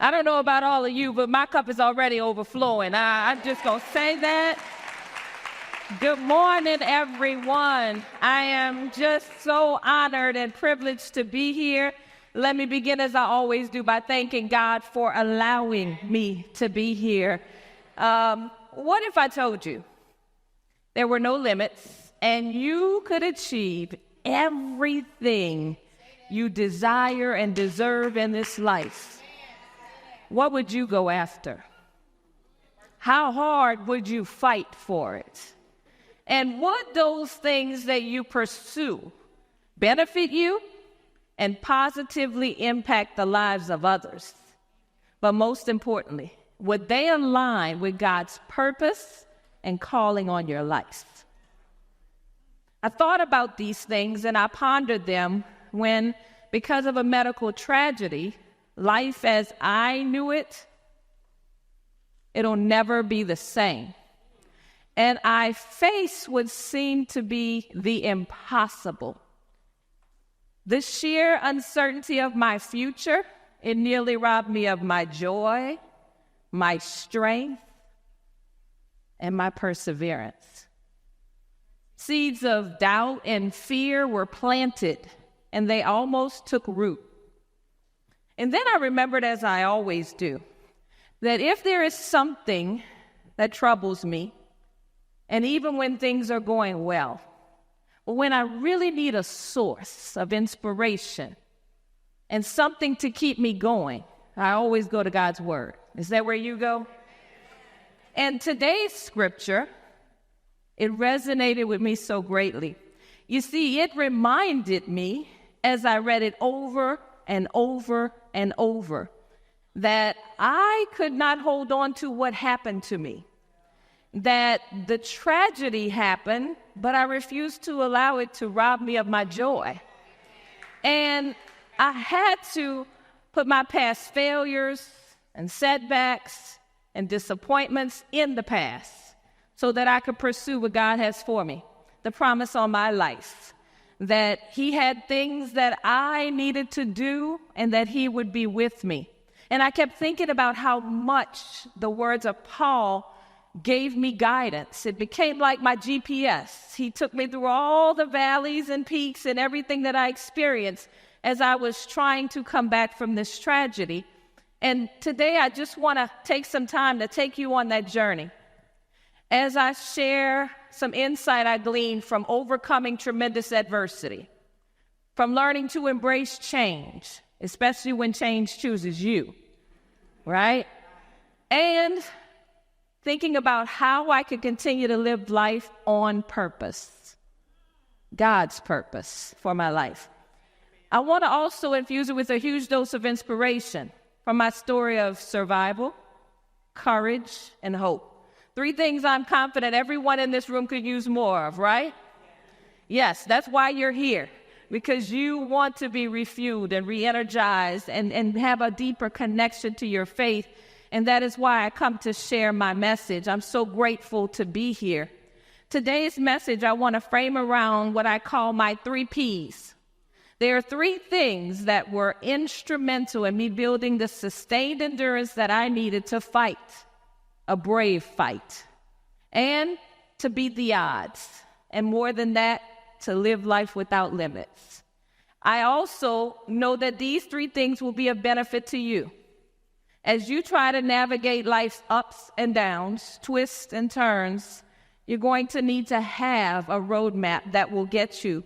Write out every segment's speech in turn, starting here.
I don't know about all of you, but my cup is already overflowing. I'm just going to say that. Good morning, everyone. I am just so honored and privileged to be here. Let me begin, as I always do, by thanking God for allowing me to be here. What if I told you there were no limits and you could achieve everything you desire and deserve in this life? What would you go after? How hard would you fight for it? And would those things that you pursue benefit you and positively impact the lives of others? But most importantly, would they align with God's purpose and calling on your life? I thought about these things and I pondered them when, because of a medical tragedy, life as I knew it, it'll never be the same. And I face what seemed to be the impossible. The sheer uncertainty of my future, it nearly robbed me of my joy, my strength, and my perseverance. Seeds of doubt and fear were planted, and they almost took root. And then I remembered, as I always do, that if there is something that troubles me, and even when things are going well, but when I really need a source of inspiration and something to keep me going, I always go to God's Word. Is that where you go? And today's scripture, it resonated with me so greatly. You see, it reminded me, as I read it over and over and over, that I could not hold on to what happened to me. That the tragedy happened, but I refused to allow it to rob me of my joy. And I had to put my past failures and setbacks and disappointments in the past so that I could pursue what God has for me, the promise on my life, that He had things that I needed to do and that He would be with me. And I kept thinking about how much the words of Paul gave me guidance. It became like my GPS. He took me through all the valleys and peaks and everything that I experienced as I was trying to come back from this tragedy. And today I just want to take some time to take you on that journey as I share some insight I gleaned from overcoming tremendous adversity, from learning to embrace change, especially when change chooses you, right? And thinking about how I could continue to live life on purpose, God's purpose for my life. I want to also infuse it with a huge dose of inspiration from my story of survival, courage, and hope. 3 things I'm confident everyone in this room could use more of, right? Yes, that's why you're here, because you want to be refueled and re-energized and have a deeper connection to your faith. And that is why I come to share my message. I'm so grateful to be here. Today's message, I want to frame around what I call my 3 Ps. There are 3 things that were instrumental in me building the sustained endurance that I needed to fight a brave fight and to beat the odds. And more than that, to live life without limits. I also know that these 3 things will be of benefit to you as you try to navigate life's ups and downs, twists and turns. You're going to need to have a roadmap that will get you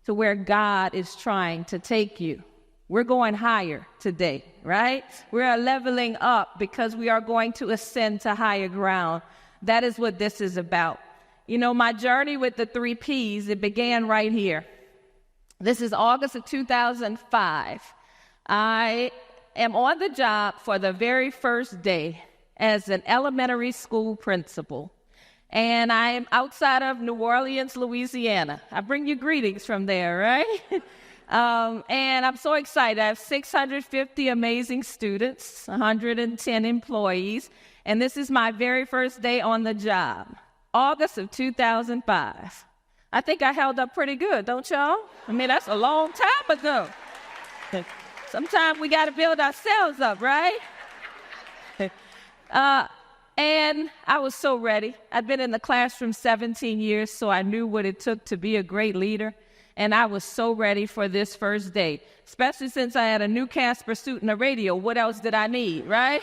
to where God is trying to take you. We're going higher today, right? We are leveling up because we are going to ascend to higher ground. That is what this is about. You know, my journey with the 3 Ps, it began right here. This is August of 2005. I am on the job for the very first day as an elementary school principal. And I am outside of New Orleans, Louisiana. I bring you greetings from there, right? And I'm so excited. I have 650 amazing students, 110 employees, and this is my very first day on the job, August of 2005. I think I held up pretty good, don't y'all? I mean, that's a long time ago. Sometimes we got to build ourselves up, right? And I was so ready. I'd been in the classroom 17 years, so I knew what it took to be a great leader. And I was so ready for this first day, especially since I had a new Casper suit and a radio. What else did I need, right?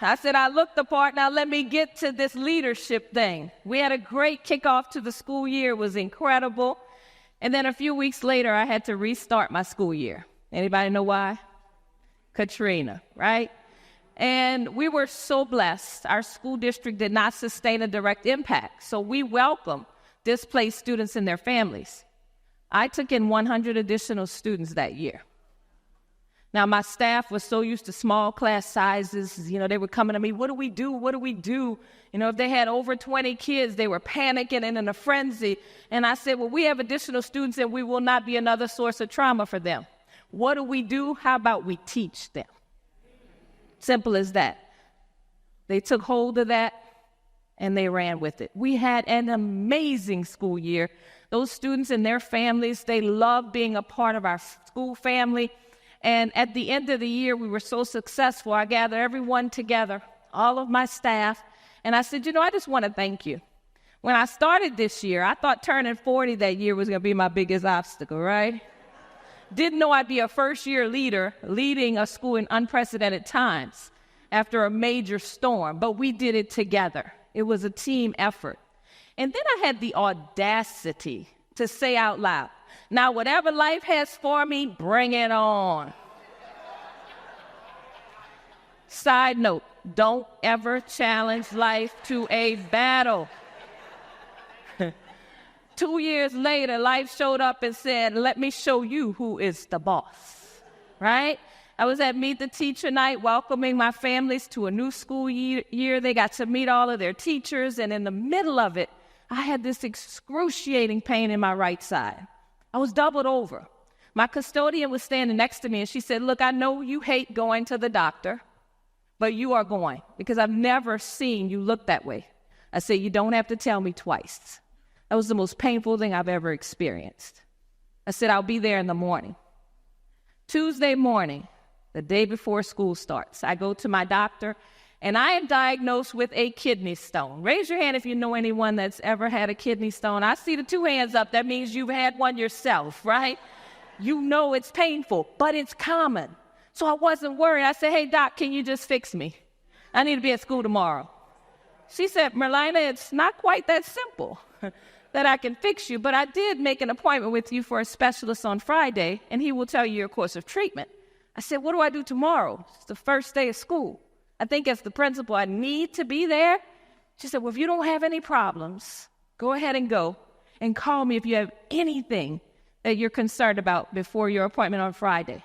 I said, I looked the part, now let me get to this leadership thing. We had a great kickoff to the school year. It was incredible. And then a few weeks later, I had to restart my school year. Anybody know why? Katrina, right? And we were so blessed. Our school district did not sustain a direct impact, so we welcomed displaced students and their families. I took in 100 additional students that year. Now, my staff was so used to small class sizes, they were coming to me, what do we do? What do we do? If they had over 20 kids, they were panicking and in a frenzy. And I said, well, we have additional students and we will not be another source of trauma for them. What do we do? How about we teach them? Simple as that. They took hold of that and they ran with it. We had an amazing school year. Those students and their families, they loved being a part of our school family. And at the end of the year, we were so successful. I gathered everyone together, all of my staff, and I said, I just want to thank you. When I started this year, I thought turning 40 that year was going to be my biggest obstacle, right? Didn't know I'd be a first-year leader leading a school in unprecedented times after a major storm, but we did it together. It was a team effort. And then I had the audacity to say out loud, now whatever life has for me, bring it on. Side note, don't ever challenge life to a battle. 2 years later, life showed up and said, let me show you who is the boss, right? I was at Meet the Teacher Night welcoming my families to a new school year. They got to meet all of their teachers, and in the middle of it, I had this excruciating pain in my right side. I was doubled over. My custodian was standing next to me, and she said, look, I know you hate going to the doctor, but you are going because I've never seen you look that way. I said, you don't have to tell me twice. That was the most painful thing I've ever experienced. I said, I'll be there in the morning. Tuesday morning, the day before school starts, I go to my doctor, and I am diagnosed with a kidney stone. Raise your hand if you know anyone that's ever had a kidney stone. I see the 2 hands up. That means you've had one yourself, right? You know it's painful, but it's common. So I wasn't worried. I said, hey, doc, can you just fix me? I need to be at school tomorrow. She said, Merlyna, it's not quite that simple that I can fix you, but I did make an appointment with you for a specialist on Friday, and he will tell you your course of treatment. I said, what do I do tomorrow? It's the first day of school. I think as the principal, I need to be there. She said, well, if you don't have any problems, go ahead and go and call me if you have anything that you're concerned about before your appointment on Friday.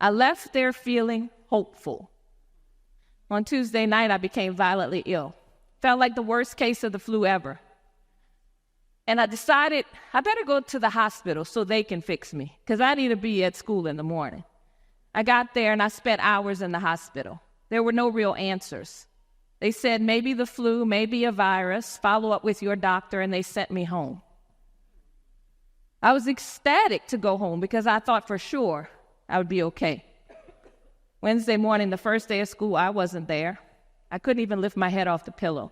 I left there feeling hopeful. On Tuesday night, I became violently ill. Felt like the worst case of the flu ever. And I decided I better go to the hospital so they can fix me because I need to be at school in the morning. I got there and I spent hours in the hospital. There were no real answers. They said maybe the flu, maybe a virus, follow up with your doctor, and they sent me home. I was ecstatic to go home because I thought for sure I would be okay. Wednesday morning, the first day of school, I wasn't there. I couldn't even lift my head off the pillow.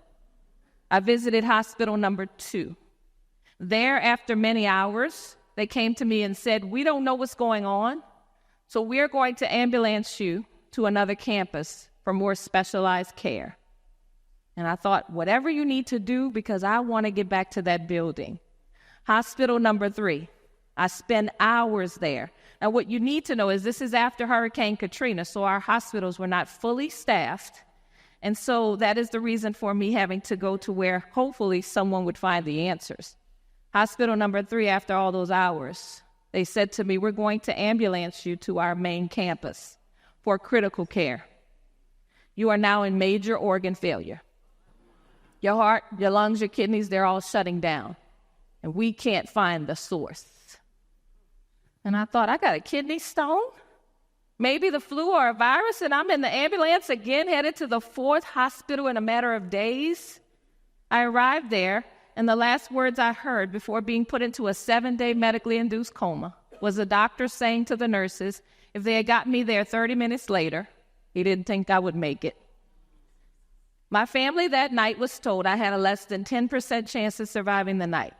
I visited hospital number 2. There, after many hours, they came to me and said, we don't know what's going on, so we're going to ambulance you to another campus for more specialized care. And I thought, whatever you need to do, because I want to get back to that building. Hospital number 3. I spent hours there. Now, what you need to know is this is after Hurricane Katrina, so our hospitals were not fully staffed. And so that is the reason for me having to go to where hopefully someone would find the answers. Hospital number 3, after all those hours, they said to me, we're going to ambulance you to our main campus for critical care. You are now in major organ failure. Your heart, your lungs, your kidneys, they're all shutting down. And we can't find the source. And I thought, I got a kidney stone? Maybe the flu or a virus, and I'm in the ambulance again, headed to the 4th hospital in a matter of days? I arrived there, and the last words I heard before being put into a 7-day medically induced coma was the doctor saying to the nurses, if they had gotten me there 30 minutes later, he didn't think I would make it. My family that night was told I had a less than 10% chance of surviving the night.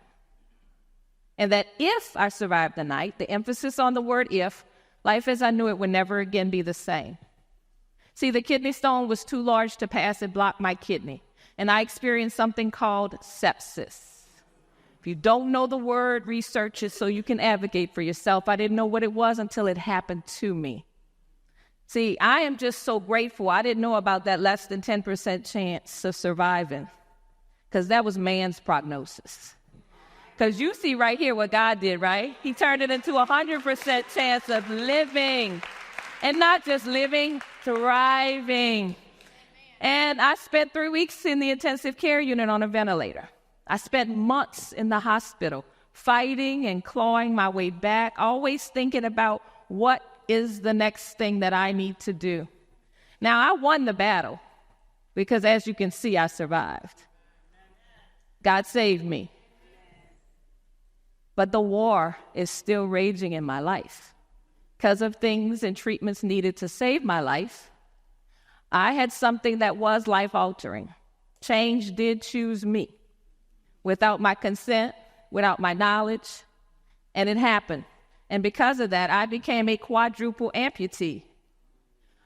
And that if I survived the night, the emphasis on the word if, life as I knew it would never again be the same. See, the kidney stone was too large to pass and block my kidney, and I experienced something called sepsis. If you don't know the word, research it so you can advocate for yourself. I didn't know what it was until it happened to me. See, I am just so grateful I didn't know about that less than 10% chance of surviving, because that was man's prognosis. Because you see right here what God did, right? He turned it into 100% chance of living, and not just living, thriving. And I spent 3 weeks in the intensive care unit on a ventilator. I spent months in the hospital fighting and clawing my way back, always thinking about what is the next thing that I need to do. Now, I won the battle because, as you can see, I survived. God saved me. But the war is still raging in my life. Because of things and treatments needed to save my life, I had something that was life-altering. Change did choose me. Without my consent, without my knowledge, and it happened. And because of that, I became a quadruple amputee.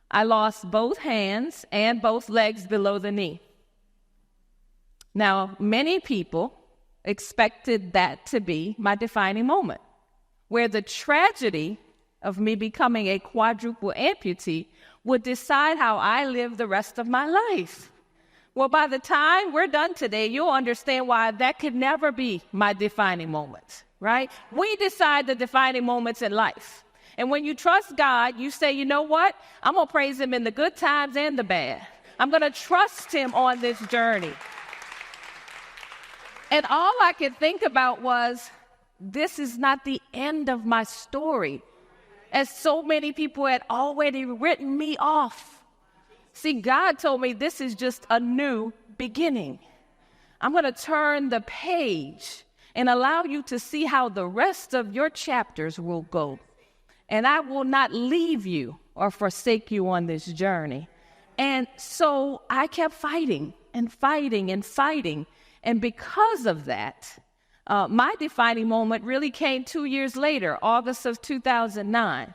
I lost both hands and both legs below the knee. Now, many people expected that to be my defining moment, where the tragedy of me becoming a quadruple amputee would decide how I live the rest of my life. Well, by the time we're done today, you'll understand why that could never be my defining moment, right? We decide the defining moments in life. And when you trust God, you say, you know what? I'm going to praise him in the good times and the bad. I'm going to trust him on this journey. And all I could think about was, this is not the end of my story, as so many people had already written me off. See, God told me this is just a new beginning. I'm going to turn the page and allow you to see how the rest of your chapters will go. And I will not leave you or forsake you on this journey. And so I kept fighting and fighting and fighting. And because of that, my defining moment really came 2 years later, August of 2009,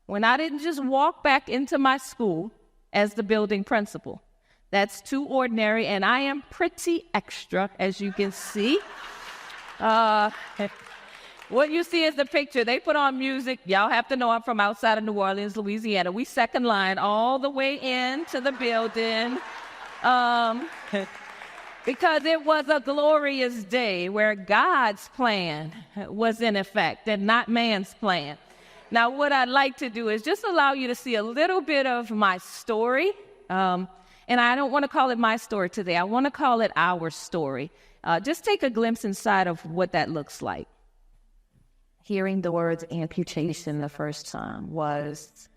when I didn't just walk back into my school as the building principal. That's too ordinary, and I am pretty extra, as you can see. What you see is the picture. They put on music. Y'all have to know I'm from outside of New Orleans, Louisiana. We second line all the way into the building. Because it was a glorious day where God's plan was in effect and not man's plan. Now, what I'd like to do is just allow you to see a little bit of my story. And I don't want to call it my story today. I want to call it our story. Just take a glimpse inside of what that looks like. Hearing the words amputation the first time was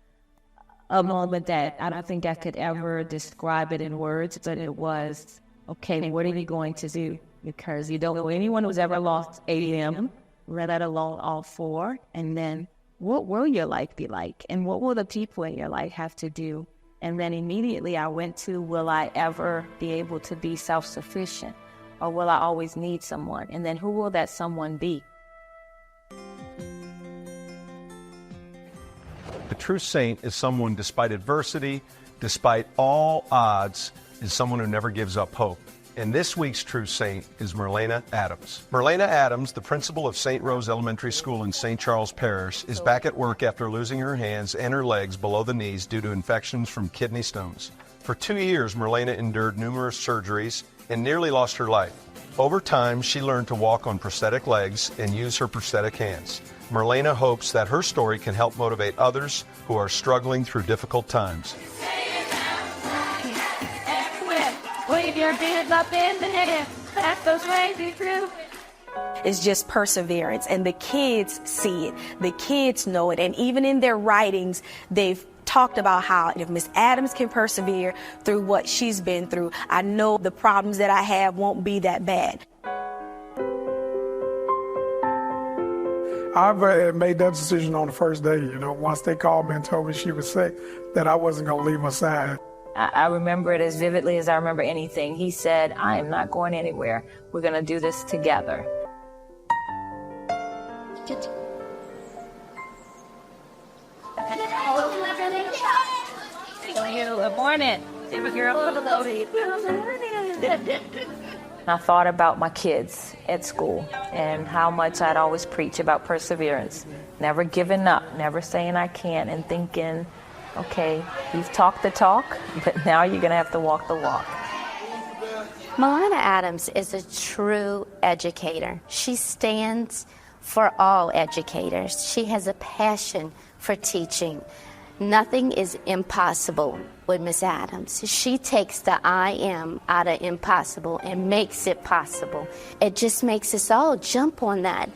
a moment that I don't think I could ever describe it in words, but it was, okay, what are you going to do? Because you don't know anyone who's ever lost 8 limb, let alone all 4. And then what will your life be like? And what will the people in your life have to do? And then immediately I went to, will I ever be able to be self-sufficient? Or will I always need someone? And then who will that someone be? The true saint is someone, despite adversity, despite all odds, is someone who never gives up hope. And this week's true saint is Merlyna Adams. Merlyna Adams, the principal of St. Rose Elementary School in St. Charles Parish, is back at work after losing her hands and her legs below the knees due to infections from kidney stones. For 2 years, Merlyna endured numerous surgeries and nearly lost her life. Over time, she learned to walk on prosthetic legs and use her prosthetic hands. Merlyna hopes that her story can help motivate others who are struggling through difficult times. Wave your hands up in the air, that's those crazy through. It's just perseverance, and the kids see it. The kids know it, and even in their writings, they've talked about how if Miss Adams can persevere through what she's been through, I know the problems that I have won't be that bad. I've made that decision on the first day, once they called me and told me she was sick, that I wasn't going to leave her side. I remember it as vividly as I remember anything. He said, I am not going anywhere. We're going to do this together. Good morning. I thought about my kids at school and how much I'd always preach about perseverance, never giving up, never saying I can't, and thinking, okay, you've talked the talk, but now you're going to have to walk the walk. Merlyna Adams is a true educator. She stands for all educators. She has a passion for teaching. Nothing is impossible with Miss Adams. She takes the I am out of impossible and makes it possible. It just makes us all jump on that.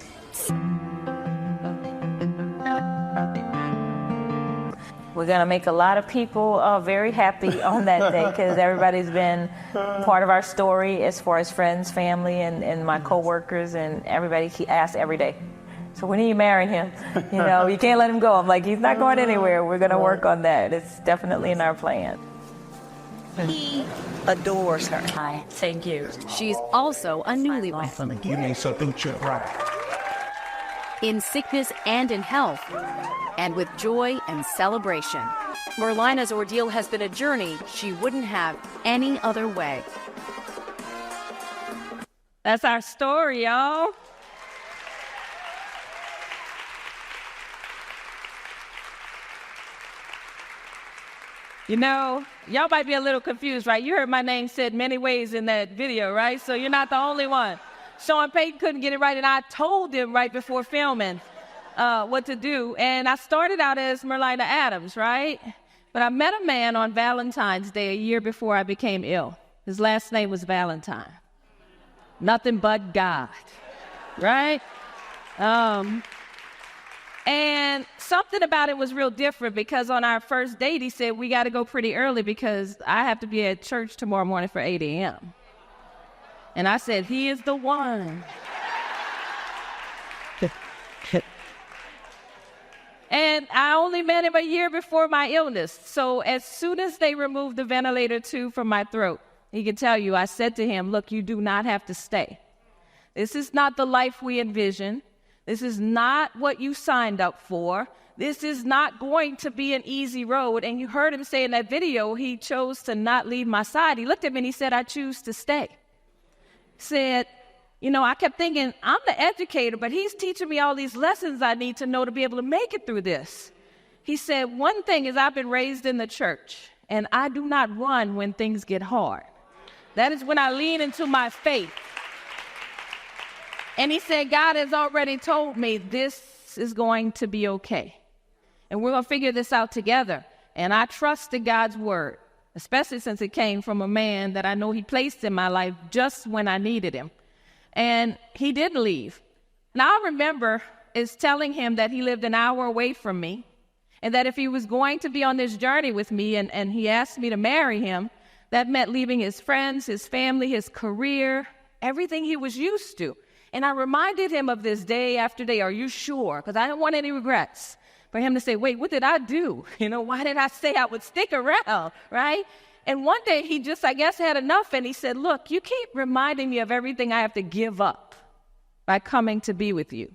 We're going to make a lot of people very happy on that day because everybody's been part of our story as far as friends, family, and my coworkers, and everybody asks every day. So when are you marrying him? You know, you can't let him go. I'm like, he's not going anywhere. We're going to work on that. It's definitely in our plan. He adores her. Hi, thank you. She's also a newlywed. In sickness and in health, and with joy and celebration. Merlyna's ordeal has been a journey she wouldn't have any other way. That's our story, y'all. You know, y'all might be a little confused, right? You heard my name said many ways in that video, right? So you're not the only one. Sean Payton couldn't get it right, and I told him right before filming what to do. And I started out as Merlyna Adams, right? But I met a man on Valentine's Day a year before I became ill. His last name was Valentine. Nothing but God, right? And something about it was real different because on our first date, he said, we got to go pretty early because I have to be at church tomorrow morning for 8 a.m. And I said, he is the one. And I only met him a year before my illness. So as soon as they removed the ventilator tube from my throat, he could tell you, I said to him, look, you do not have to stay. This is not the life we envisioned. This is not what you signed up for. This is not going to be an easy road. And you heard him say in that video, he chose to not leave my side. He looked at me and he said, I choose to stay. He said, you know, I kept thinking, I'm the educator, but he's teaching me all these lessons I need to know to be able to make it through this. He said, one thing is I've been raised in the church, and I do not run when things get hard. That is when I lean into my faith. And he said, God has already told me this is going to be okay. And we're going to figure this out together. And I trusted God's word, especially since it came from a man that I know he placed in my life just when I needed him. And he didn't leave. And I remember is telling him that he lived an hour away from me and that if he was going to be on this journey with me and he asked me to marry him, that meant leaving his friends, his family, his career, everything he was used to. And I reminded him of this day after day. Are you sure? Because I didn't want any regrets. For him to say, wait, what did I do? You know, why did I say I would stick around, right? And one day he just, I guess, had enough. And he said, look, you keep reminding me of everything I have to give up by coming to be with you.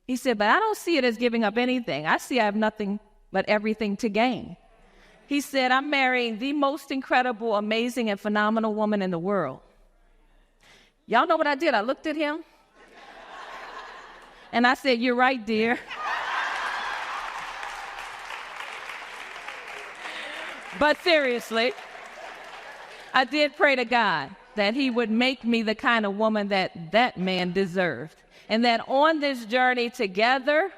He said, but I don't see it as giving up anything. I see I have nothing but everything to gain. He said, I'm marrying the most incredible, amazing, and phenomenal woman in the world. Y'all know what I did? I looked at him. And I said, you're right, dear. But seriously, I did pray to God that he would make me the kind of woman that that man deserved. And that on this journey together,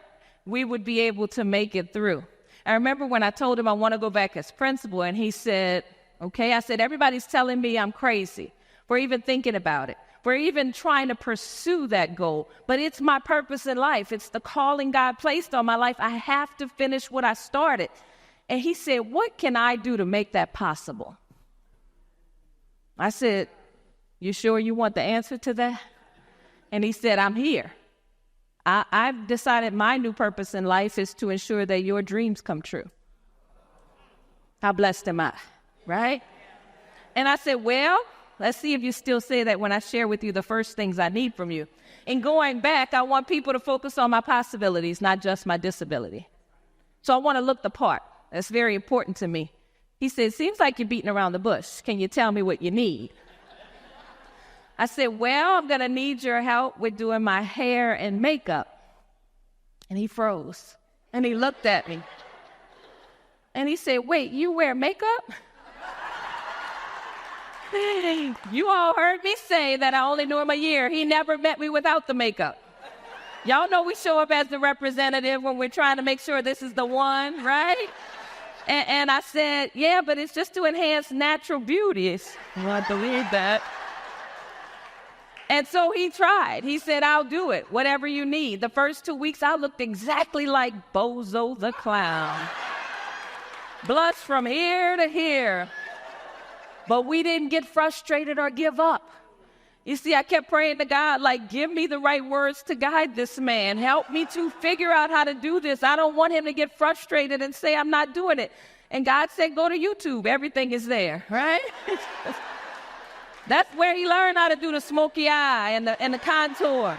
we would be able to make it through. I remember when I told him I want to go back as principal, and he said, okay. I said, everybody's telling me I'm crazy for even thinking about it, for even trying to pursue that goal. But it's my purpose in life. It's the calling God placed on my life. I have to finish what I started. And he said, what can I do to make that possible? I said, you sure you want the answer to that? And he said, I'm here. I've decided my new purpose in life is to ensure that your dreams come true. How blessed am I? right? And I said, well, let's see if you still say that when I share with you the first things I need from you. And going back, I want people to focus on my possibilities, not just my disability. So I want to look the part. That's very important to me. He said, seems like you're beating around the bush. Can you tell me what you need? I said, well, I'm going to need your help with doing my hair and makeup. And he froze. And he looked at me. And he said, wait, you wear makeup? You all heard me say that I only knew him a year. He never met me without the makeup. Y'all know we show up as the representative when we're trying to make sure this is the one, right? And I said, yeah, but it's just to enhance natural beauty. Well, I believe that. And so he tried. He said, I'll do it, whatever you need. The first 2 weeks, I looked exactly like Bozo the Clown. Blush from ear to here. But we didn't get frustrated or give up. You see, I kept praying to God, like, give me the right words to guide this man. Help me to figure out how to do this. I don't want him to get frustrated and say, I'm not doing it. And God said, go to YouTube. Everything is there, right? That's where he learned how to do the smoky eye and the contour.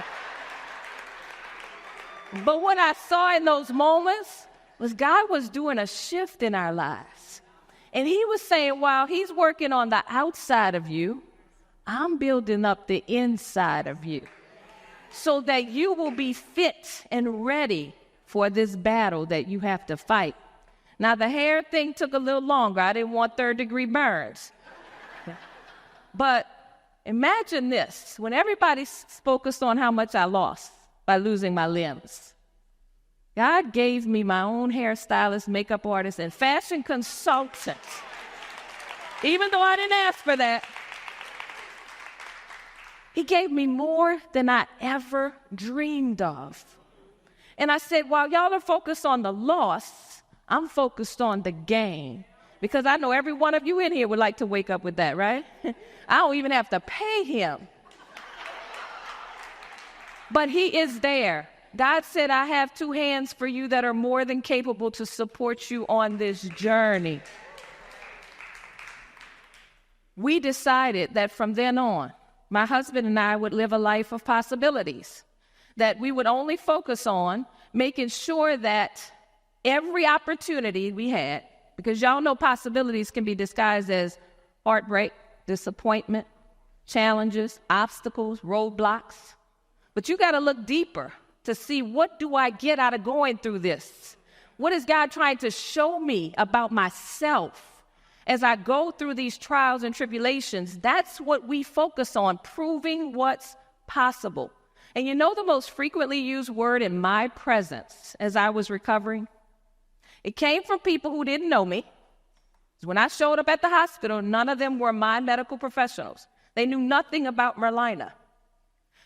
But what I saw in those moments was God was doing a shift in our lives. And he was saying, while he's working on the outside of you, I'm building up the inside of you so that you will be fit and ready for this battle that you have to fight. Now, the hair thing took a little longer. I didn't want third-degree burns. But imagine this. When everybody's focused on how much I lost by losing my limbs, God gave me my own hairstylist, makeup artist, and fashion consultant. Even though I didn't ask for that, he gave me more than I ever dreamed of. And I said, while y'all are focused on the loss, I'm focused on the gain. Because I know every one of you in here would like to wake up with that, right? I don't even have to pay him. But he is there. God said, I have 2 hands for you that are more than capable to support you on this journey. We decided that from then on, my husband and I would live a life of possibilities, that we would only focus on making sure that every opportunity we had, because y'all know possibilities can be disguised as heartbreak, disappointment, challenges, obstacles, roadblocks. But you got to look deeper to see, what do I get out of going through this? What is God trying to show me about myself as I go through these trials and tribulations? That's what we focus on, proving what's possible. And you know the most frequently used word in my presence as I was recovering? It came from people who didn't know me. When I showed up at the hospital, none of them were my medical professionals. They knew nothing about Merlyna.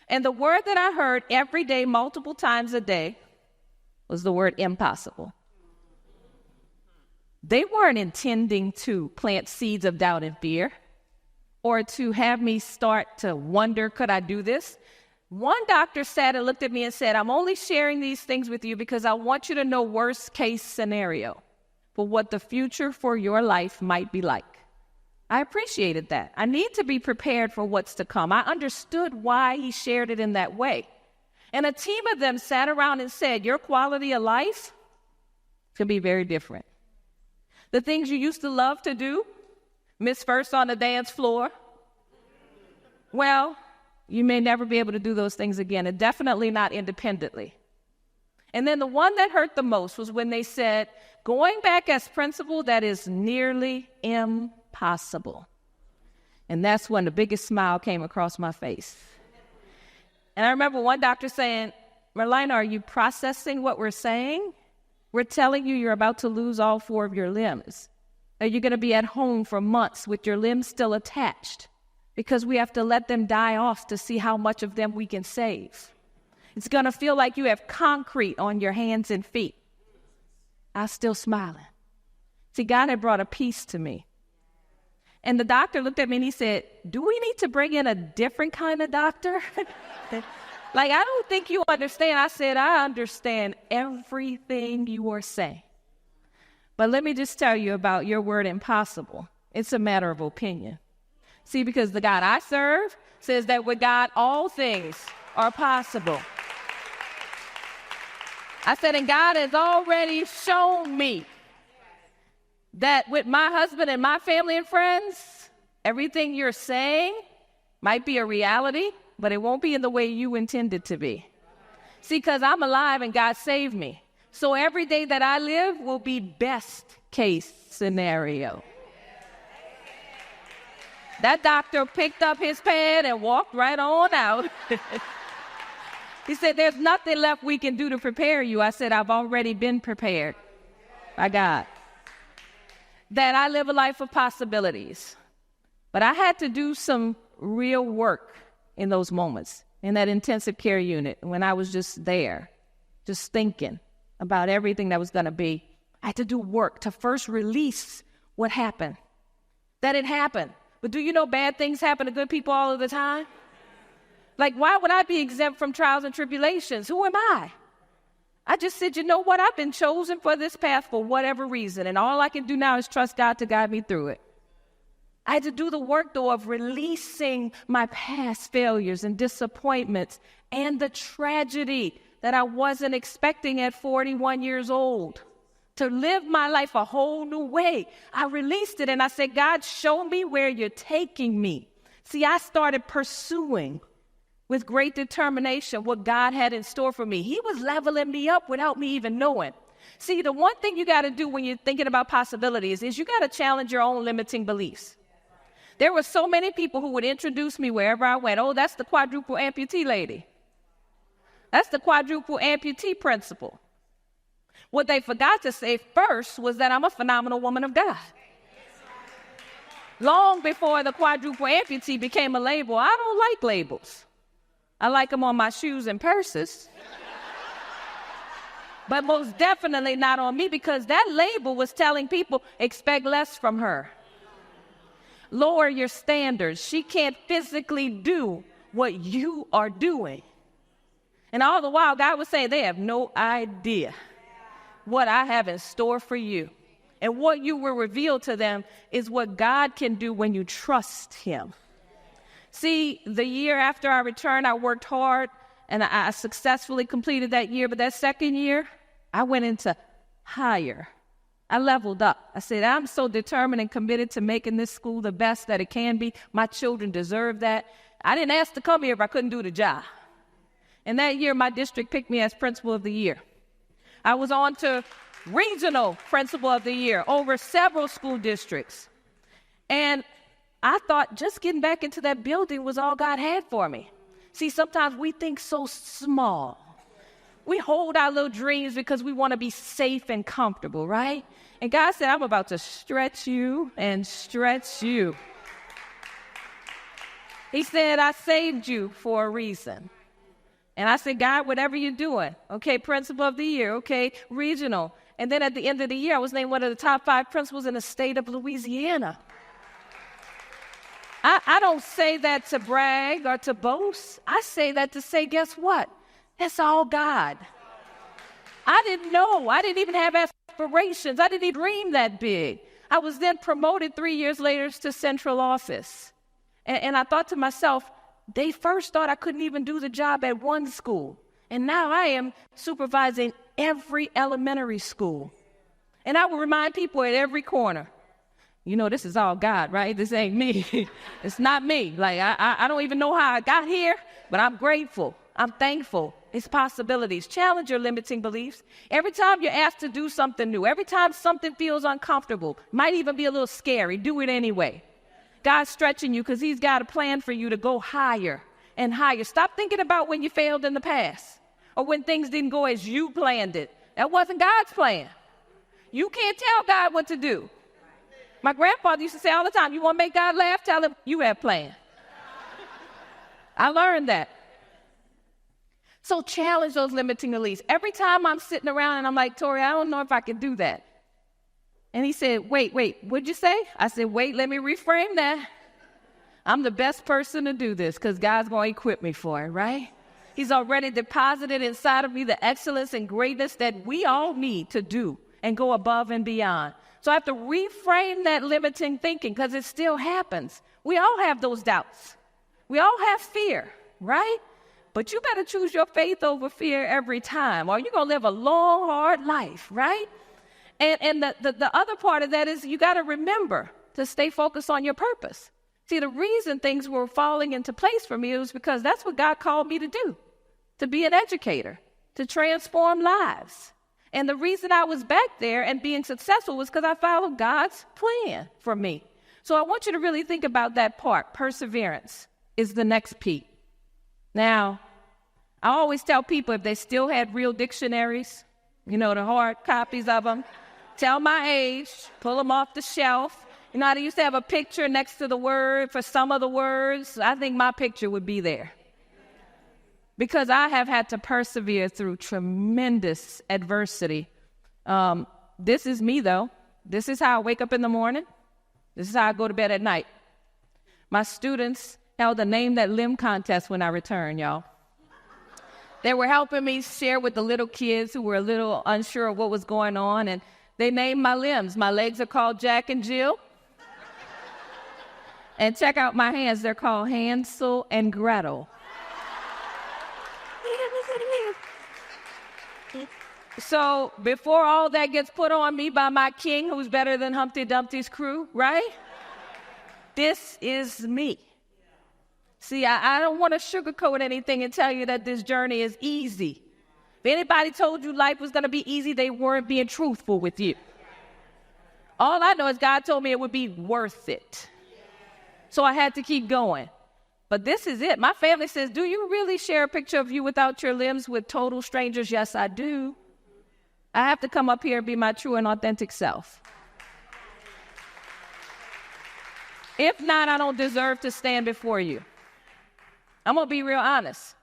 And the word that I heard every day, multiple times a day, was the word impossible. They weren't intending to plant seeds of doubt and fear or to have me start to wonder, could I do this? One doctor sat and looked at me and said, I'm only sharing these things with you because I want you to know worst case scenario for what the future for your life might be like. I appreciated that. I need to be prepared for what's to come. I understood why he shared it in that way. And a team of them sat around and said, your quality of life could be very different. The things you used to love to do, miss first on the dance floor, well, you may never be able to do those things again, and definitely not independently. And then the one that hurt the most was when they said, going back as principal, that is nearly impossible. And that's when the biggest smile came across my face. And I remember one doctor saying, Merlyna, are you processing what we're saying? We're telling you you're about to lose all 4 of your limbs. That you're going to be at home for months with your limbs still attached because we have to let them die off to see how much of them we can save. It's going to feel like you have concrete on your hands and feet. I was still smiling. See, God had brought a peace to me. And the doctor looked at me and he said, do we need to bring in a different kind of doctor? Like, I don't think you understand. I said, I understand everything you are saying. But let me just tell you about your word impossible. It's a matter of opinion. See, because the God I serve says that with God, all things are possible. I said, and God has already shown me that with my husband and my family and friends, everything you're saying might be a reality, but it won't be in the way you intend it to be. See, because I'm alive and God saved me. So every day that I live will be best case scenario. That doctor picked up his pad and walked right on out. He said, there's nothing left we can do to prepare you. I said, I've already been prepared by God. That I live a life of possibilities. But I had to do some real work in those moments, in that intensive care unit, when I was just there, just thinking about everything that was going to be. I had to do work to first release what happened. That it happened. But do you know bad things happen to good people all of the time? Like, why would I be exempt from trials and tribulations? Who am I? I just said, you know what? I've been chosen for this path for whatever reason, and all I can do now is trust God to guide me through it. I had to do the work, though, of releasing my past failures and disappointments and the tragedy that I wasn't expecting at 41 years old. To live my life a whole new way. I released it and I said, God, show me where you're taking me. See, I started pursuing with great determination what God had in store for me. He was leveling me up without me even knowing. See, the one thing you got to do when you're thinking about possibilities is you got to challenge your own limiting beliefs. There were so many people who would introduce me wherever I went. Oh, that's the quadruple amputee lady. That's the quadruple amputee principle. What they forgot to say first was that I'm a phenomenal woman of God. Long before the quadruple amputee became a label, I don't like labels. I like them on my shoes and purses. But most definitely not on me, because that label was telling people, expect less from her. Lower your standards. She can't physically do what you are doing. And all the while, God was saying, they have no idea what I have in store for you. And what you will reveal to them is what God can do when you trust him. See, the year after I returned, I worked hard, and I successfully completed that year. But that second year, I went into higher. I leveled up. I said, I'm so determined and committed to making this school the best that it can be. My children deserve that. I didn't ask to come here if I couldn't do the job. And that year, my district picked me as principal of the year. I was on to regional principal of the year over several school districts. And I thought just getting back into that building was all God had for me. See, sometimes we think so small. We hold our little dreams because we want to be safe and comfortable, right? And God said, I'm about to stretch you and stretch you. He said, I saved you for a reason. And I said, God, whatever you're doing, okay, principal of the year, okay, regional. And then at the end of the year, I was named one of the top 5 principals in the state of Louisiana. I don't say that to brag or to boast. I say that to say, guess what? That's all God. I didn't know. I didn't even have aspirations. I didn't even dream that big. I was then promoted 3 years later to central office. And I thought to myself, they first thought I couldn't even do the job at one school. And now I am supervising every elementary school. And I will remind people at every corner, you know, this is all God, right? This ain't me. It's not me. Like, I don't even know how I got here, but I'm grateful. I'm thankful. It's possibilities. Challenge your limiting beliefs. Every time you're asked to do something new, every time something feels uncomfortable, might even be a little scary, do it anyway. God's stretching you because he's got a plan for you to go higher and higher. Stop thinking about when you failed in the past or when things didn't go as you planned it. That wasn't God's plan. You can't tell God what to do. My grandfather used to say all the time, you want to make God laugh? Tell him you have a plan. I learned that. So challenge those limiting beliefs. Every time I'm sitting around and I'm like, Tori, I don't know if I can do that. And he said, wait, what'd you say? I said, wait, let me reframe that. I'm the best person to do this because God's going to equip me for it, right? He's already deposited inside of me the excellence and greatness that we all need to do and go above and beyond. So I have to reframe that limiting thinking because it still happens. We all have those doubts. We all have fear, right? But you better choose your faith over fear every time, or you're going to live a long, hard life, right? And the other part of that is you got to remember to stay focused on your purpose. See, the reason things were falling into place for me was because that's what God called me to do, to be an educator, to transform lives. And the reason I was back there and being successful was because I followed God's plan for me. So I want you to really think about that part. Perseverance is the next P. Now, I always tell people if they still had real dictionaries, the hard copies of them, tell my age, pull them off the shelf. You know how they used to have a picture next to the word for some of the words? I think my picture would be there. Because I have had to persevere through tremendous adversity. This is me, though. This is how I wake up in the morning. This is how I go to bed at night. My students held a Name That Limb contest when I returned, y'all. They were helping me share with the little kids who were a little unsure of what was going on, and they named my limbs. My legs are called Jack and Jill. And check out my hands. They're called Hansel and Gretel. So before all that gets put on me by my king, who's better than Humpty Dumpty's crew, right? This is me. See, I don't want to sugarcoat anything and tell you that this journey is easy. If anybody told you life was going to be easy, they weren't being truthful with you. All I know is God told me it would be worth it. So I had to keep going. But this is it. My family says, do you really share a picture of you without your limbs with total strangers? Yes, I do. I have to come up here and be my true and authentic self. If not, I don't deserve to stand before you. I'm going to be real honest.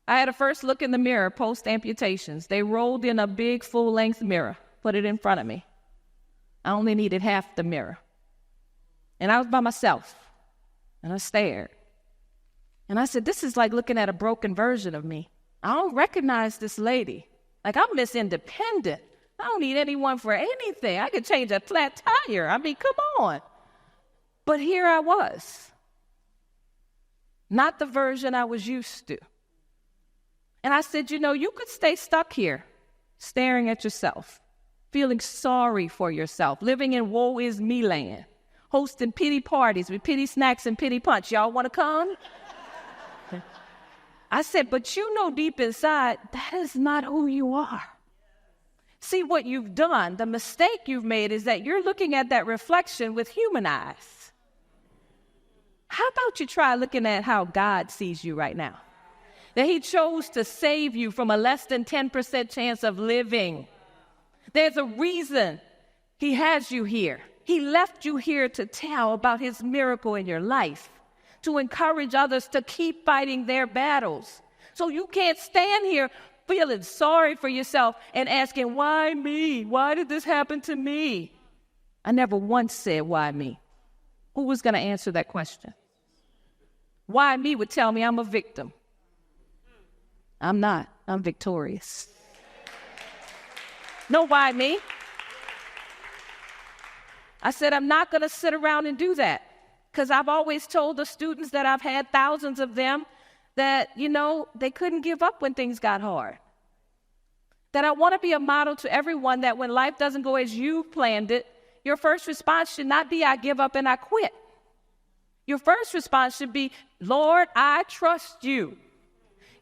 I had a first look in the mirror post-amputations. They rolled in a big full-length mirror, put it in front of me. I only needed half the mirror. And I was by myself. And I stared. And I said, this is like looking at a broken version of me. I don't recognize this lady. Like, I'm Miss Independent. I don't need anyone for anything. I could change a flat tire. I mean, come on. But here I was. Not the version I was used to. And I said, you could stay stuck here, staring at yourself, feeling sorry for yourself, living in woe is me land, hosting pity parties with pity snacks and pity punch. Y'all want to come? I said, but deep inside, that is not who you are. See, what you've done, the mistake you've made is that you're looking at that reflection with human eyes. How about you try looking at how God sees you right now? That he chose to save you from a less than 10% chance of living. There's a reason he has you here. He left you here to tell about his miracle in your life, to encourage others to keep fighting their battles. So you can't stand here feeling sorry for yourself and asking, why me? Why did this happen to me? I never once said, why me? Who was going to answer that question? Why me would tell me I'm a victim. I'm not. I'm victorious. No, why me? I said, I'm not going to sit around and do that. Because I've always told the students that I've had, thousands of them, that, they couldn't give up when things got hard. That I want to be a model to everyone that when life doesn't go as you planned it, your first response should not be, I give up and I quit. Your first response should be, Lord, I trust you.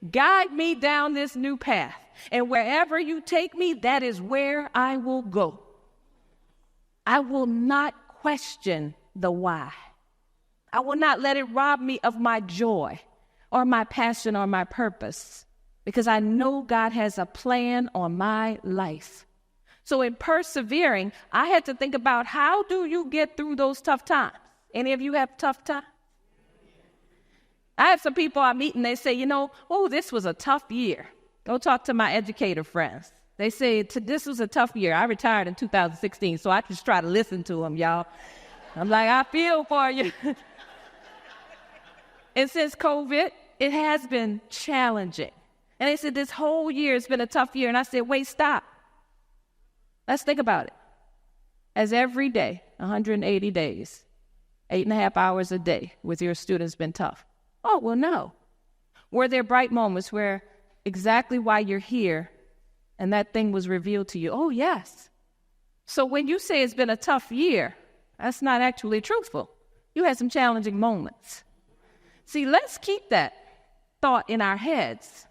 Guide me down this new path. And wherever you take me, that is where I will go. I will not question the why. I will not let it rob me of my joy or my passion or my purpose, because I know God has a plan on my life. So in persevering, I had to think about, how do you get through those tough times? Any of you have tough times? I have some people I meet and they say, this was a tough year. Go talk to my educator friends. They say, this was a tough year. I retired in 2016, so I just try to listen to them, y'all. I'm like, I feel for you. And since COVID, it has been challenging. And they said, this whole year has been a tough year. And I said, wait, stop. Let's think about it. Has every day, 180 days, 8.5 hours a day with your students been tough? Oh, well, no. Were there bright moments where exactly why you're here and that thing was revealed to you? Oh, yes. So when you say it's been a tough year, that's not actually truthful. You had some challenging moments. See, let's keep that thought in our heads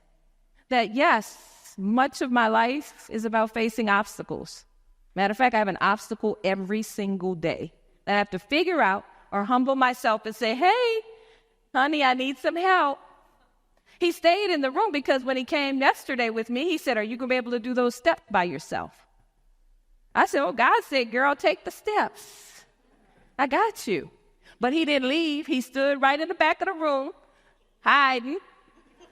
that, yes, much of my life is about facing obstacles. Matter of fact, I have an obstacle every single day that I have to figure out or humble myself and say, hey, honey, I need some help. He stayed in the room because when he came yesterday with me, he said, are you going to be able to do those steps by yourself? I said, oh, God said, girl, take the steps. I got you. But he didn't leave. He stood right in the back of the room, hiding,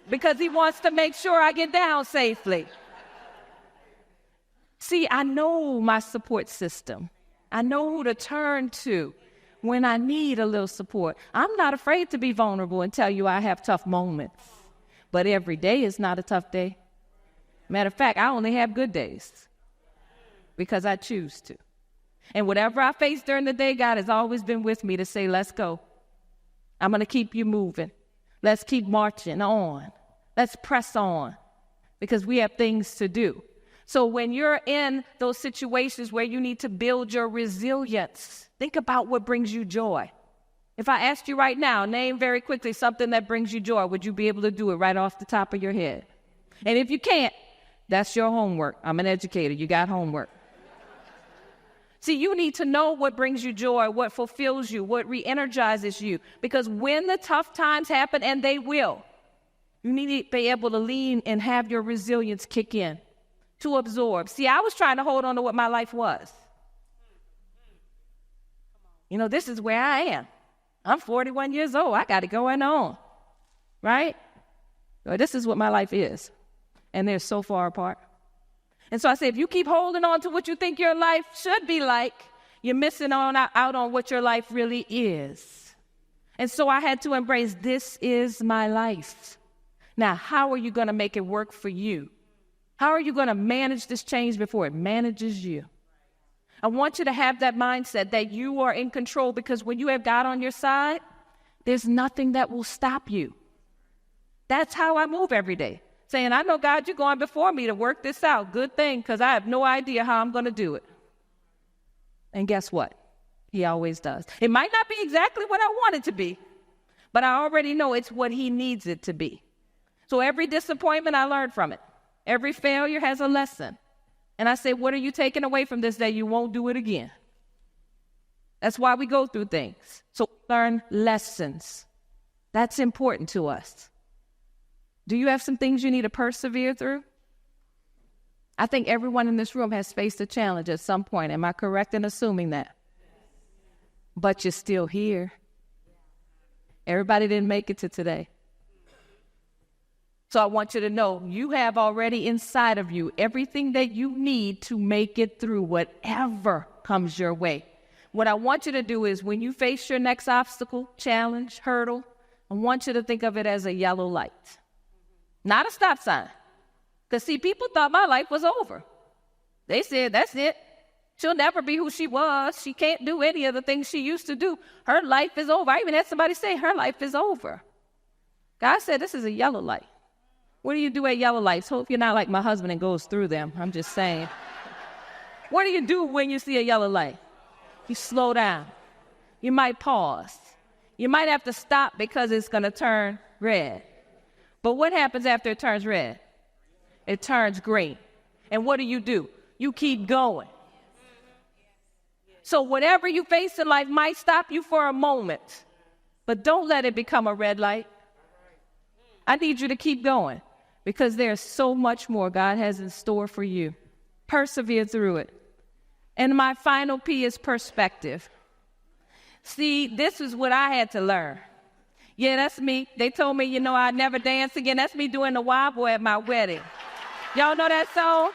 because he wants to make sure I get down safely. See, I know my support system. I know who to turn to when I need a little support. I'm not afraid to be vulnerable and tell you I have tough moments. But every day is not a tough day. Matter of fact, I only have good days because I choose to. And whatever I face during the day, God has always been with me to say, let's go. I'm going to keep you moving. Let's keep marching on. Let's press on because we have things to do. So when you're in those situations where you need to build your resilience, think about what brings you joy. If I asked you right now, name very quickly something that brings you joy, would you be able to do it right off the top of your head? And if you can't, that's your homework. I'm an educator. You got homework. See, you need to know what brings you joy, what fulfills you, what re-energizes you. Because when the tough times happen, and they will, you need to be able to lean and have your resilience kick in to absorb. See, I was trying to hold on to what my life was. You know, this is where I am. I'm 41 years old. I got it going on, right? Well, this is what my life is. And they're so far apart. And so I say, if you keep holding on to what you think your life should be like, you're missing out on what your life really is. And so I had to embrace, this is my life. Now, how are you going to make it work for you? How are you going to manage this change before it manages you? I want you to have that mindset that you are in control, because when you have God on your side, there's nothing that will stop you. That's how I move every day. Saying, I know, God, you're going before me to work this out. Good thing, because I have no idea how I'm going to do it. And guess what? He always does. It might not be exactly what I want it to be, but I already know it's what he needs it to be. So every disappointment, I learn from it. Every failure has a lesson. And I say, what are you taking away from this that you won't do it again? That's why we go through things. So learn lessons. That's important to us. Do you have some things you need to persevere through? I think everyone in this room has faced a challenge at some point. Am I correct in assuming that? But you're still here. Everybody didn't make it to today. So I want you to know you have already inside of you everything that you need to make it through whatever comes your way. What I want you to do is when you face your next obstacle, challenge, hurdle, I want you to think of it as a yellow light, not a stop sign. Because, see, people thought my life was over. They said, that's it. She'll never be who she was. She can't do any of the things she used to do. Her life is over. I even had somebody say her life is over. God said, this is a yellow light. What do you do at yellow lights? Hope you're not like my husband and goes through them. I'm just saying. What do you do when you see a yellow light? You slow down. You might pause. You might have to stop because it's going to turn red. But what happens after it turns red? It turns green. And what do? You keep going. So whatever you face in life might stop you for a moment, but don't let it become a red light. I need you to keep going, because there's so much more God has in store for you. Persevere through it. And my final P is perspective. See, this is what I had to learn. Yeah, that's me. They told me, I'd never dance again. That's me doing the wild boy at my wedding. Y'all know that song?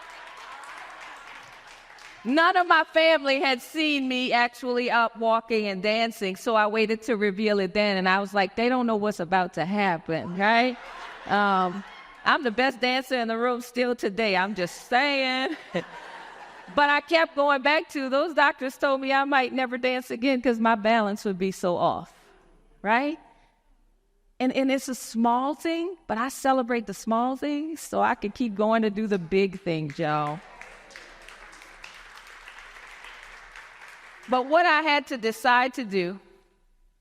None of my family had seen me actually up walking and dancing, so I waited to reveal it then, and I was like, they don't know what's about to happen, right? I'm the best dancer in the room still today. I'm just saying. But I kept going back to, those doctors told me I might never dance again because my balance would be so off, right? And it's a small thing, but I celebrate the small things so I can keep going to do the big things, y'all. But what I had to decide to do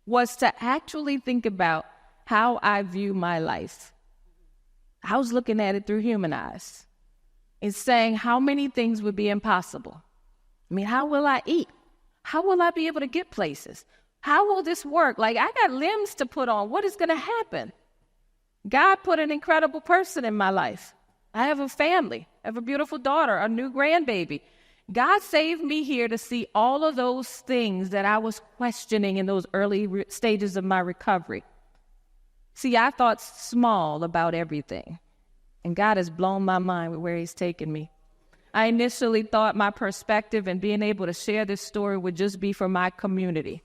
was to actually think about how I view my life. I was looking at it through human eyes. It's saying how many things would be impossible. I mean, how will I eat? How will I be able to get places? How will this work? Like, I got limbs to put on. What is going to happen? God put an incredible person in my life. I have a family. I have a beautiful daughter, a new grandbaby. God saved me here to see all of those things that I was questioning in those early stages of my recovery. See, I thought small about everything, and God has blown my mind with where he's taken me. I initially thought my perspective and being able to share this story would just be for my community,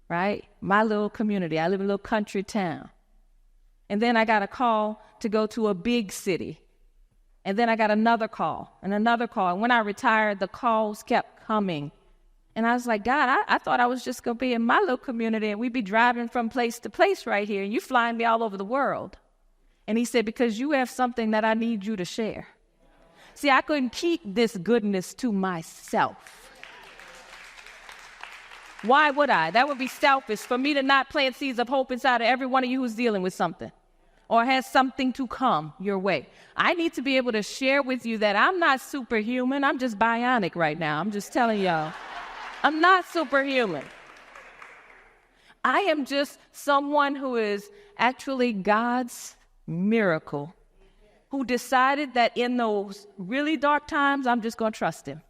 right? My little community. I live in a little country town. And then I got a call to go to a big city. And then I got another call and another call. And when I retired, the calls kept coming. And I was like, God, I thought I was just going to be in my little community and we'd be driving from place to place right here. And you flying me all over the world. And he said, because you have something that I need you to share. See, I couldn't keep this goodness to myself. Why would I? That would be selfish for me to not plant seeds of hope inside of every one of you who's dealing with something or has something to come your way. I need to be able to share with you that I'm not superhuman. I'm just bionic right now. I'm just telling y'all. I'm not superhuman. I am just someone who is actually God's miracle, who decided that in those really dark times, I'm just going to trust him.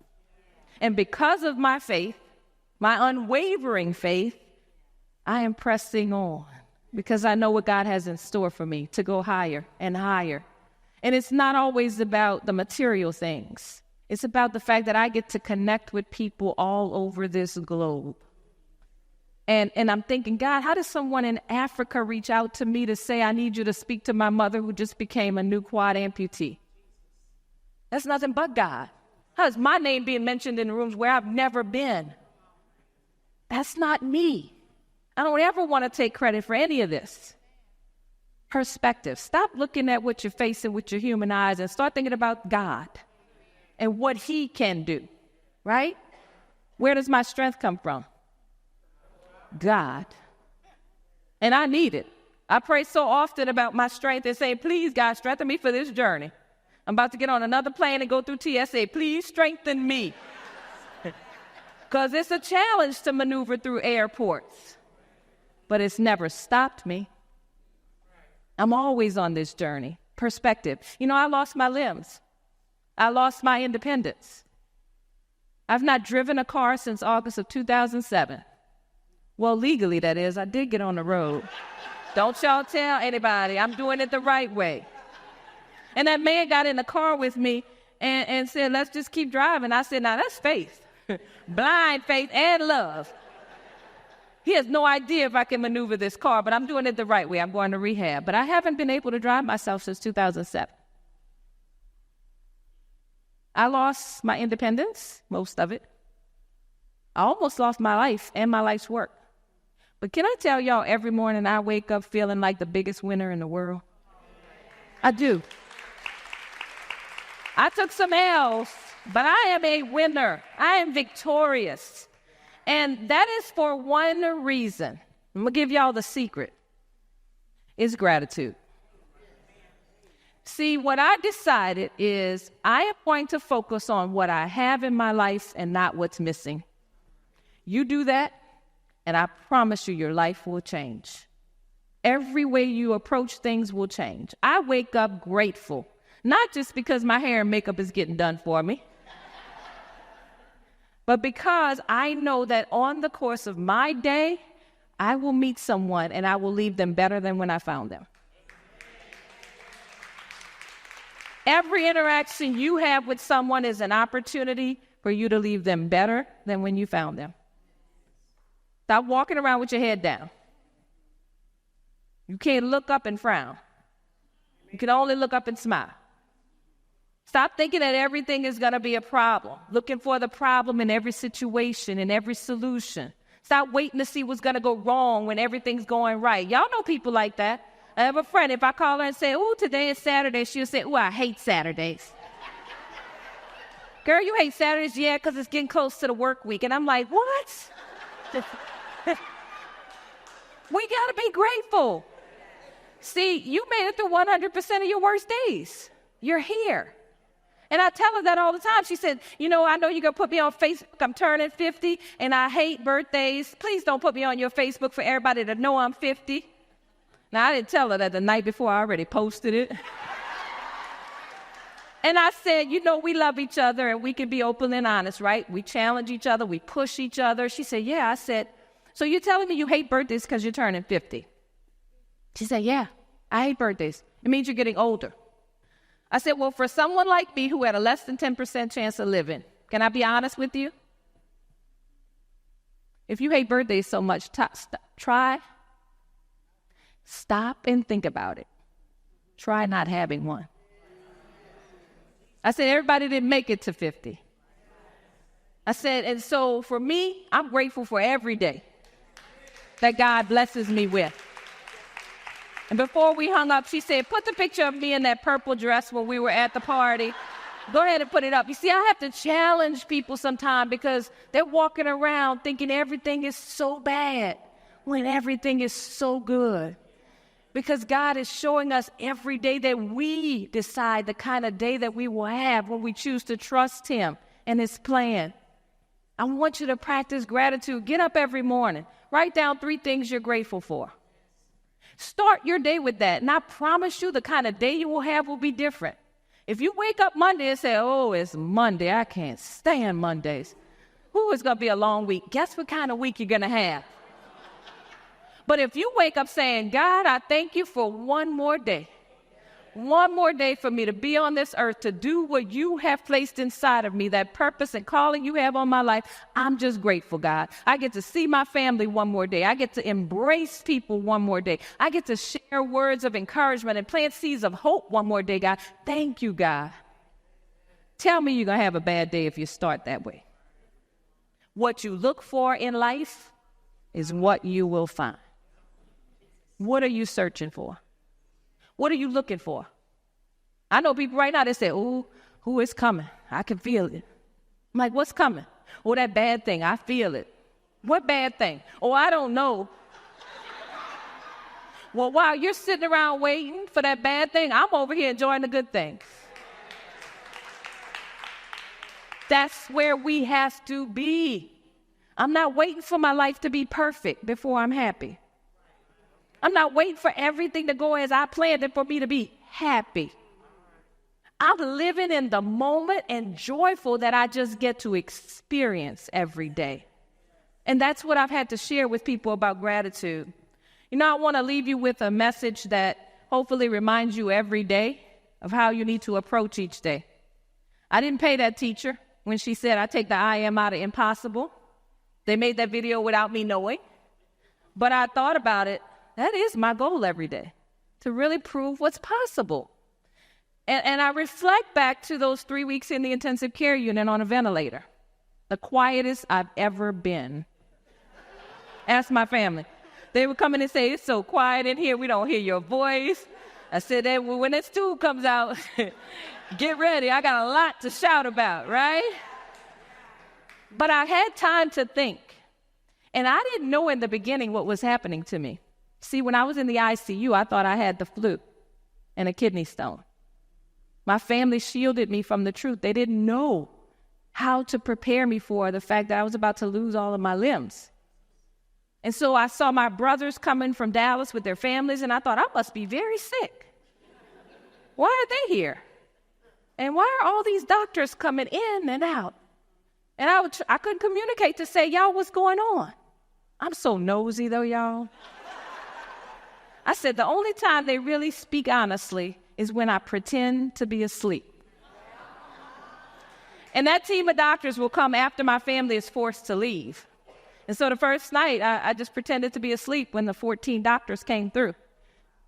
And because of my faith, my unwavering faith, I am pressing on because I know what God has in store for me to go higher and higher. And it's not always about the material things. It's about the fact that I get to connect with people all over this globe. And I'm thinking, God, how does someone in Africa reach out to me to say, I need you to speak to my mother who just became a new quad amputee? That's nothing but God. How is my name being mentioned in rooms where I've never been? That's not me. I don't ever want to take credit for any of this. Perspective. Stop looking at what you're facing with your human eyes and start thinking about God and what he can do, right? Where does my strength come from? God. And I need it. I pray so often about my strength and say, please, God, strengthen me for this journey. I'm about to get on another plane and go through TSA. Please strengthen me. Because it's a challenge to maneuver through airports. But it's never stopped me. I'm always on this journey. Perspective. You know, I lost my limbs. I lost my independence. I've not driven a car since August of 2007. Well, legally, that is. I did get on the road. Don't y'all tell anybody. I'm doing it the right way. And that man got in the car with me and said, let's just keep driving. I said, now that's faith. Blind faith and love. He has no idea if I can maneuver this car, but I'm doing it the right way. I'm going to rehab. But I haven't been able to drive myself since 2007. I lost my independence, most of it. I almost lost my life and my life's work. But can I tell y'all, every morning I wake up feeling like the biggest winner in the world? I do. I took some L's, but I am a winner. I am victorious. And that is for one reason. I'm going to give y'all the secret. It's gratitude. See, what I decided is I am going to focus on what I have in my life and not what's missing. You do that, and I promise you your life will change. Every way you approach things will change. I wake up grateful, not just because my hair and makeup is getting done for me, but because I know that on the course of my day, I will meet someone and I will leave them better than when I found them. Every interaction you have with someone is an opportunity for you to leave them better than when you found them. Stop walking around with your head down. You can't look up and frown. You can only look up and smile. Stop thinking that everything is going to be a problem, looking for the problem in every situation, in every solution. Stop waiting to see what's going to go wrong when everything's going right. Y'all know people like that. I have a friend, if I call her and say, "Oh, today is Saturday," she'll say, "Oh, I hate Saturdays." "Girl, you hate Saturdays?" "Yeah, because it's getting close to the work week." And I'm like, what? We got to be grateful. See, you made it through 100% of your worst days. You're here. And I tell her that all the time. She said, "I know you're going to put me on Facebook. I'm turning 50, and I hate birthdays. Please don't put me on your Facebook for everybody to know I'm 50. Now, I didn't tell her that the night before. I already posted it. And I said, we love each other, and we can be open and honest, right? We challenge each other. We push each other. She said, "Yeah." I said, "So you're telling me you hate birthdays because you're turning 50? She said, "Yeah, I hate birthdays. It means you're getting older." I said, "Well, for someone like me who had a less than 10% chance of living, can I be honest with you? If you hate birthdays so much, stop and think about it. Try not having one." I said, everybody didn't make it to 50. I said, and so for me, I'm grateful for every day that God blesses me with. And before we hung up, she said, "Put the picture of me in that purple dress when we were at the party. Go ahead and put it up." You see, I have to challenge people sometimes because they're walking around thinking everything is so bad when everything is so good. Because God is showing us every day that we decide the kind of day that we will have when we choose to trust Him and His plan. I want you to practice gratitude. Get up every morning. Write down 3 things you're grateful for. Start your day with that, and I promise you the kind of day you will have will be different. If you wake up Monday and say, "Oh, it's Monday. I can't stand Mondays. Ooh, it's going to be a long week." Guess what kind of week you're going to have? But if you wake up saying, "God, I thank you for one more day for me to be on this earth, to do what you have placed inside of me, that purpose and calling you have on my life. I'm just grateful, God. I get to see my family one more day. I get to embrace people one more day. I get to share words of encouragement and plant seeds of hope one more day, God. Thank you, God." Tell me you're going to have a bad day if you start that way. What you look for in life is what you will find. What are you searching for? What are you looking for? I know people right now that say, "Oh, who is coming? I can feel it." I'm like, "What's coming?" "Oh, that bad thing. I feel it." "What bad thing?" "Oh, I don't know." Well, while you're sitting around waiting for that bad thing, I'm over here enjoying the good thing. That's where we have to be. I'm not waiting for my life to be perfect before I'm happy. I'm not waiting for everything to go as I planned it for me to be happy. I'm living in the moment and joyful that I just get to experience every day. And that's what I've had to share with people about gratitude. I want to leave you with a message that hopefully reminds you every day of how you need to approach each day. I didn't pay that teacher when she said I take the I am out of impossible. They made that video without me knowing. But I thought about it. That is my goal every day, to really prove what's possible. And I reflect back to those 3 weeks in the intensive care unit on a ventilator, the quietest I've ever been. Ask my family. They would come in and say, "It's so quiet in here, we don't hear your voice." I said, when that stool comes out, get ready. I got a lot to shout about, right? But I had time to think. And I didn't know in the beginning what was happening to me. See, when I was in the ICU, I thought I had the flu and a kidney stone. My family shielded me from the truth. They didn't know how to prepare me for the fact that I was about to lose all of my limbs. And so I saw my brothers coming from Dallas with their families, and I thought, I must be very sick. Why are they here? And why are all these doctors coming in and out? And I couldn't communicate to say, "Y'all, what's going on?" I'm so nosy, though, y'all. I said, the only time they really speak honestly is when I pretend to be asleep. And that team of doctors will come after my family is forced to leave. And so the first night, I just pretended to be asleep when the 14 doctors came through.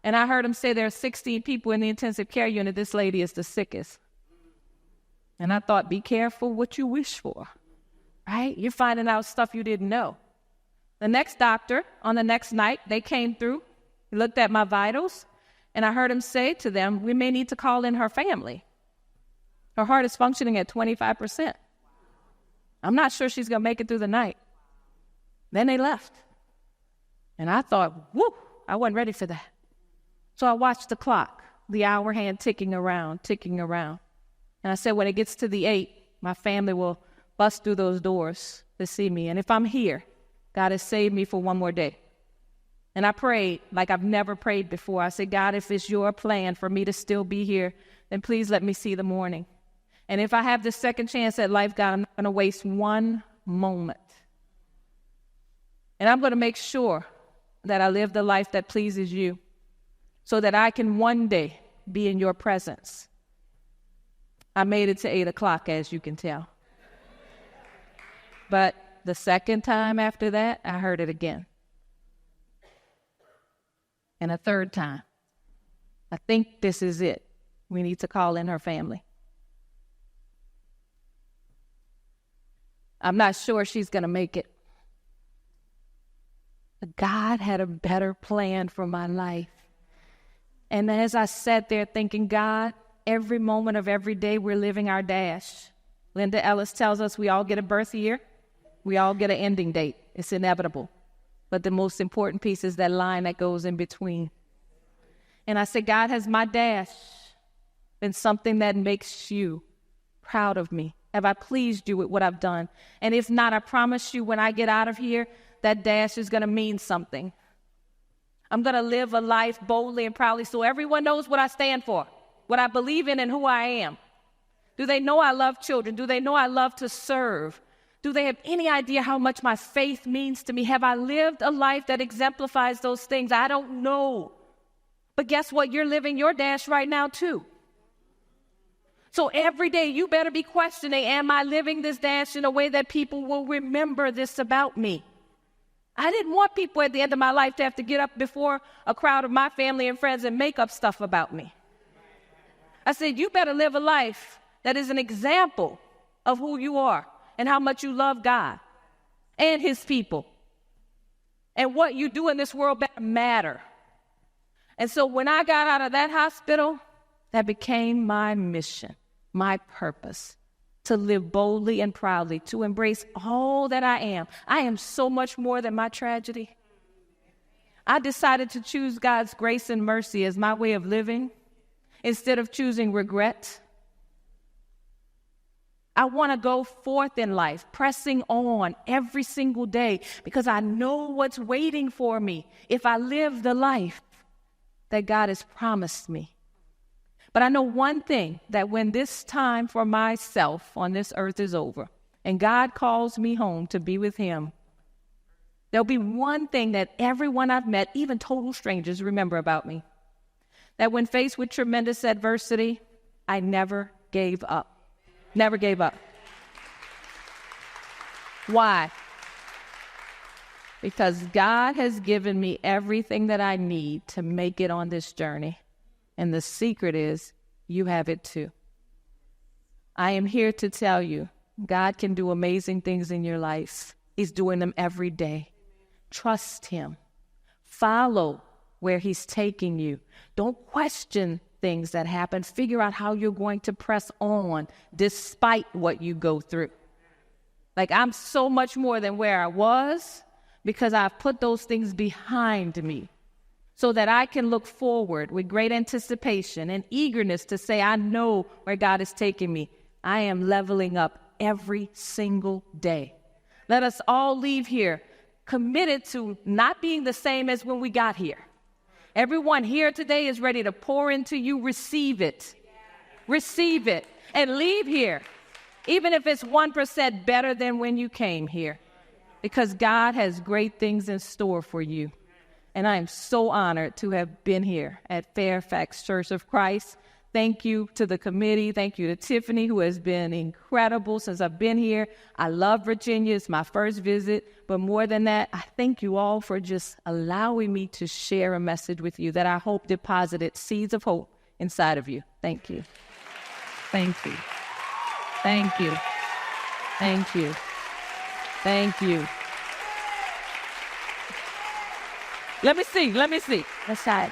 And I heard them say there are 16 people in the intensive care unit. This lady is the sickest. And I thought, be careful what you wish for, right? You're finding out stuff you didn't know. The next doctor, on the next night, they came through, he looked at my vitals, and I heard him say to them, we may need to call in her family. Her heart is functioning at 25%. I'm not sure she's going to make it through the night. Then they left. And I thought, whoo, I wasn't ready for that. So I watched the clock, the hour hand ticking around. And I said, when it gets to the 8, my family will bust through those doors to see me. And if I'm here, God has saved me for one more day. And I prayed like I've never prayed before. I said, God, if it's your plan for me to still be here, then please let me see the morning. And if I have this second chance at life, God, I'm not going to waste one moment. And I'm going to make sure that I live the life that pleases you so that I can one day be in your presence. I made it to 8 o'clock, as you can tell. But the second time after that, I heard it again. And a third time. I think this is it. We need to call in her family. I'm not sure she's going to make it. But God had a better plan for my life. And as I sat there thinking, God, every moment of every day we're living our dash. Linda Ellis tells us we all get a birth year. We all get an ending date. It's inevitable. But the most important piece is that line that goes in between. And I said, God, has my dash been something that makes you proud of me? Have I pleased you with what I've done? And if not, I promise you when I get out of here, that dash is going to mean something. I'm going to live a life boldly and proudly so everyone knows what I stand for, what I believe in and who I am. Do they know I love children? Do they know I love to serve? Do they have any idea how much my faith means to me? Have I lived a life that exemplifies those things? I don't know. But guess what? You're living your dash right now too. So every day you better be questioning, am I living this dash in a way that people will remember this about me? I didn't want people at the end of my life to have to get up before a crowd of my family and friends and make up stuff about me. I said, you better live a life that is an example of who you are and how much you love God and his people. And what you do in this world better matter. And so when I got out of that hospital, that became my mission, my purpose, to live boldly and proudly, to embrace all that I am. I am so much more than my tragedy. I decided to choose God's grace and mercy as my way of living instead of choosing regret. I want to go forth in life, pressing on every single day because I know what's waiting for me if I live the life that God has promised me. But I know one thing, that when this time for myself on this earth is over and God calls me home to be with him, there'll be one thing that everyone I've met, even total strangers, remember about me. That when faced with tremendous adversity, I never gave up. Never gave up. Why? Because God has given me everything that I need to make it on this journey. And the secret is, you have it too. I am here to tell you, God can do amazing things in your life. He's doing them every day. Trust him. Follow where he's taking you. Don't question things that happen. Figure out how you're going to press on despite what you go through. Like, I'm so much more than where I was because I've put those things behind me, so that I can look forward with great anticipation and eagerness to say, I know where God is taking me. I am leveling up every single day. Let us all leave here committed to not being the same as when we got here. Everyone here today is ready to pour into you. Receive it. Receive it. And leave here, even if it's 1% better than when you came here, because God has great things in store for you. And I am so honored to have been here at Fairfax Church of Christ. Thank you to the committee. Thank you to Tiffany, who has been incredible since I've been here. I love Virginia. It's my first visit. But more than that, I thank you all for just allowing me to share a message with you that I hope deposited seeds of hope inside of you. Thank you. Thank you. Thank you. Thank you. Thank you. Let me see. Let's side.